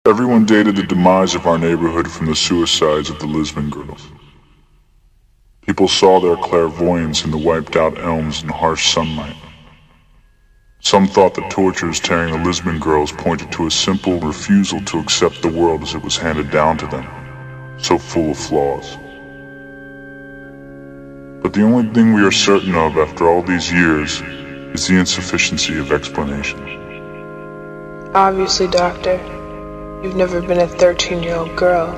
Everyone dated the demise of our neighborhood from the suicides of the Lisbon girls. People saw their clairvoyance in the wiped-out elms and harsh sunlight. Some thought the tortures tearing the Lisbon girls pointed to a simple refusal to accept the world as it was handed down to them, so full of flaws. But the only thing we are certain of after all these years is the insufficiency of explanations. Obviously, Doctor, you've never been a 13-year-old girl.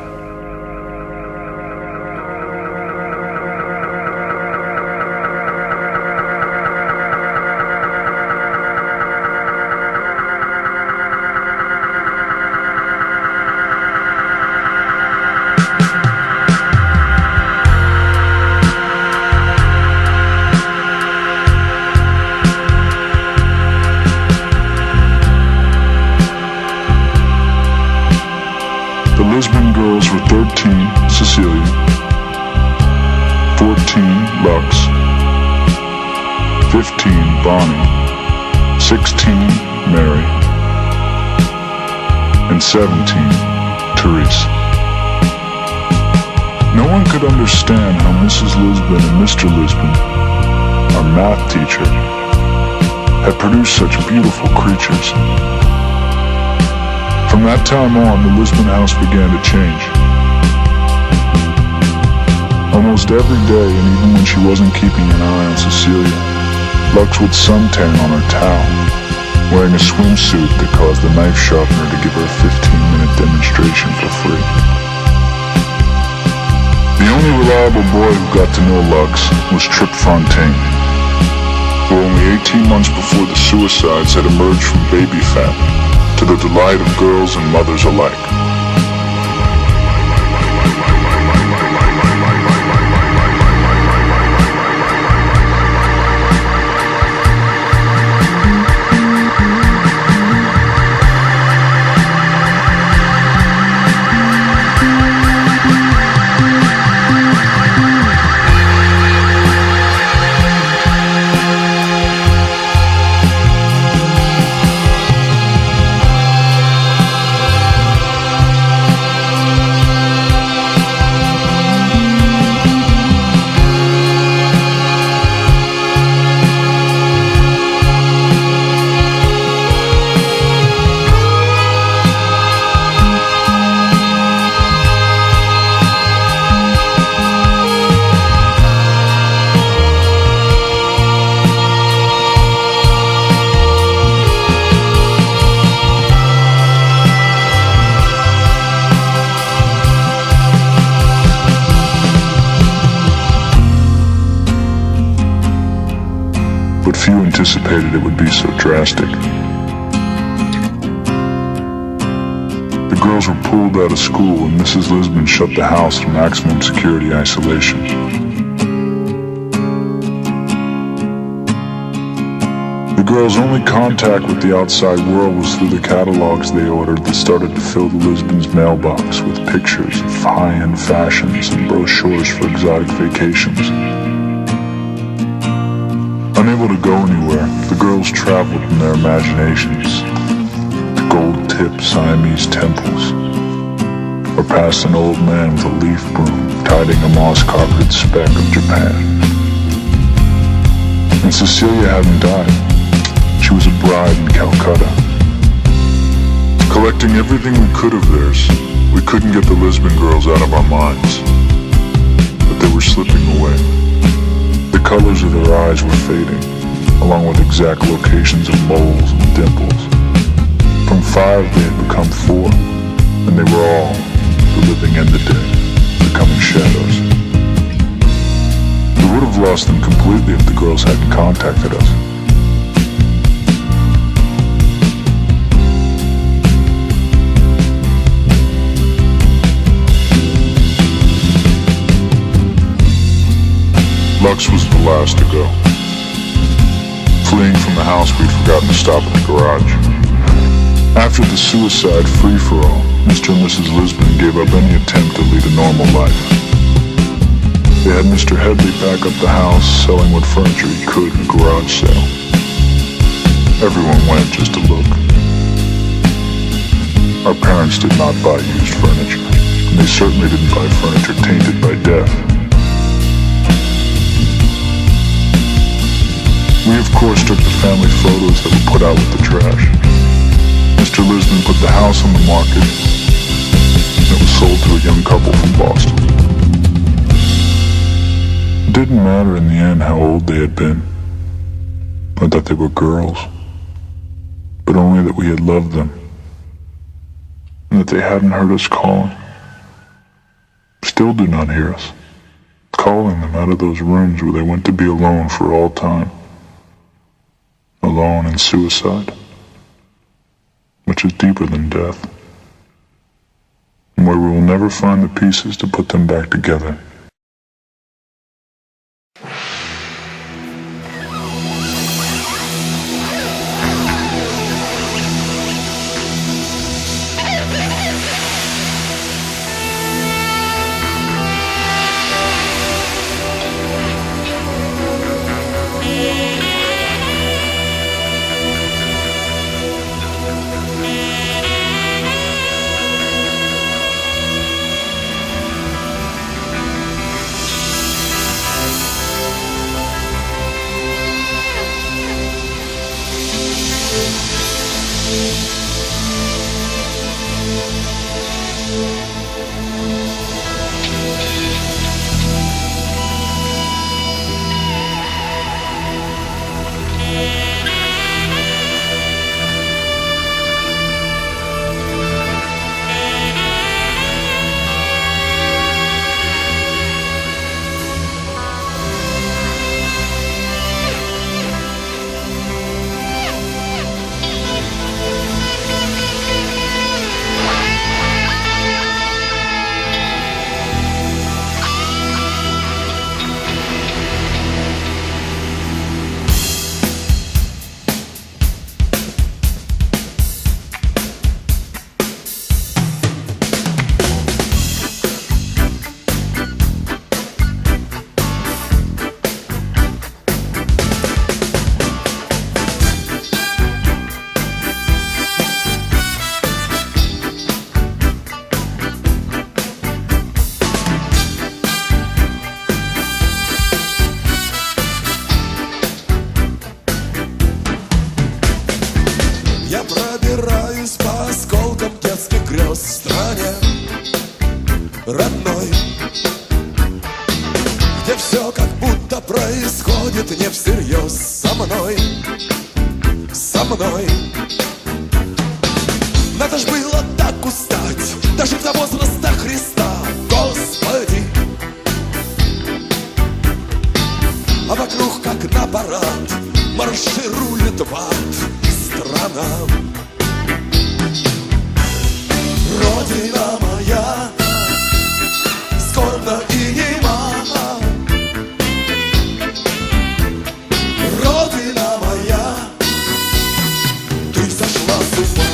Lisbon girls were 13, Cecilia, 14, Lux, 15, Bonnie, 16, Mary, and 17, Therese. No one could understand how Mrs. Lisbon and Mr. Lisbon, our math teacher, had produced such beautiful creatures. From that time on, the Lisbon house began to change. Almost every day, and even when she wasn't keeping an eye on Cecilia, Lux would suntan on her towel, wearing a swimsuit that caused the knife sharpener to give her a 15-minute demonstration for free. The only reliable boy who got to know Lux was Trip Fontaine, who only 18 months before the suicides had emerged from baby fat, to the delight of girls and mothers alike. But few anticipated it would be so drastic. The girls were pulled out of school and Mrs. Lisbon shut the house in maximum security isolation. The girls' only contact with the outside world was through the catalogs they ordered that started to fill the Lisbon's mailbox with pictures of high-end fashions and brochures for exotic vacations. Unable to go anywhere, the girls traveled in their imaginations to gold-tipped Siamese temples, or past an old man with a leaf broom tidying a moss-carpeted speck of Japan. And Cecilia hadn't died. She was a bride in Calcutta. Collecting everything we could of theirs, we couldn't get the Lisbon girls out of our minds, but they were slipping away. The colors of their eyes were fading, along with exact locations of moles and dimples. From 5 they had become 4, and they were all, the living and the dead, becoming shadows. We would have lost them completely if the girls hadn't contacted us. Lux was the last to go. Fleeing from the house, we'd forgotten to stop at the garage. After the suicide free-for-all, Mr. and Mrs. Lisbon gave up any attempt to lead a normal life. They had Mr. Headley pack up the house, selling what furniture he could in a garage sale. Everyone went just to look. Our parents did not buy used furniture, and they certainly didn't buy furniture tainted by death. We, of course, took the family photos that were put out with the trash. Mr. Lisbon put the house on the market, and it was sold to a young couple from Boston. It didn't matter in the end how old they had been, or that they were girls, but only that we had loved them, and that they hadn't heard us calling. Still do not hear us, calling them out of those rooms where they went to be alone for all time. Alone in suicide, which is deeper than death, and where we will never find the pieces to put them back together. Родной, где все как будто происходит не всерьез со мной, со мной. Надо ж было так устать, даже до возраста Христа, Господи. А вокруг, как на парад, марширует в ад страна. Родина моя скорбна и нема. Родина моя, ты сошла с ума.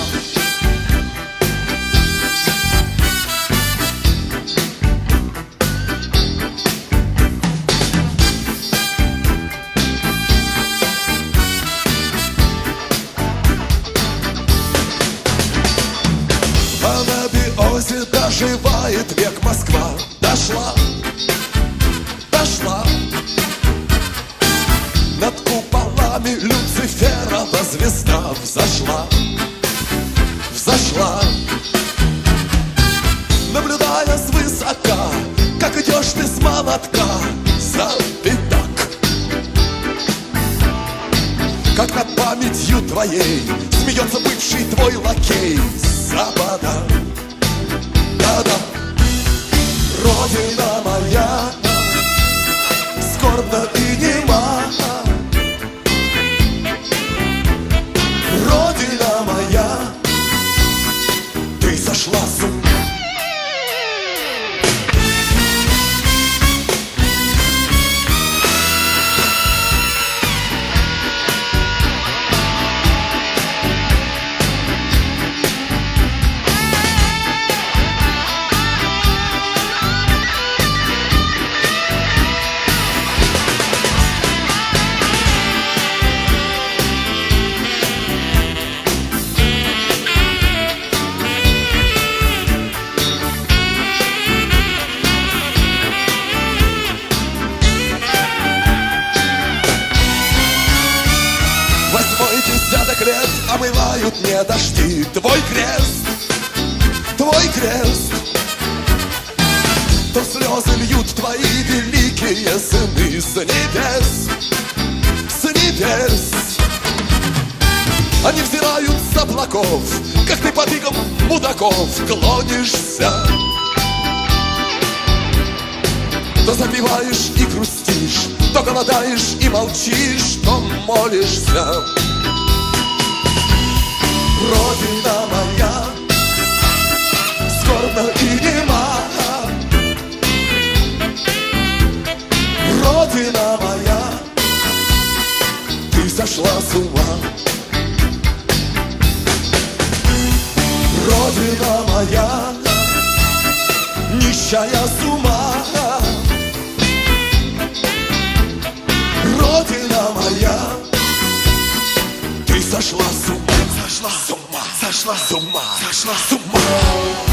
В анабиозе доживает век Москва. Дошла, дошла. Над куполами Люциферова звезда взошла, взошла. Наблюдая свысока, как идешь ты с молотка за пятак, как над памятью твоей смеется бывший твой лакей с запада. Да-да. Родина моя скорбна и нема. Родина моя, ты сошла с ума. твой крест, твой крест. То слезы льют твои великие сыны с небес, с небес. Они взирают с облаков, как ты под игом мудаков клонишься. То запиваешь и грустишь, то голодаешь и молчишь, то молишься. Родина моя скорбна и нема, Родина моя, ты сошла с ума. Родина моя, нищая с ума. Родина моя, ты сошла с ума, сошла с ума, сошла с ума, сошла с ума.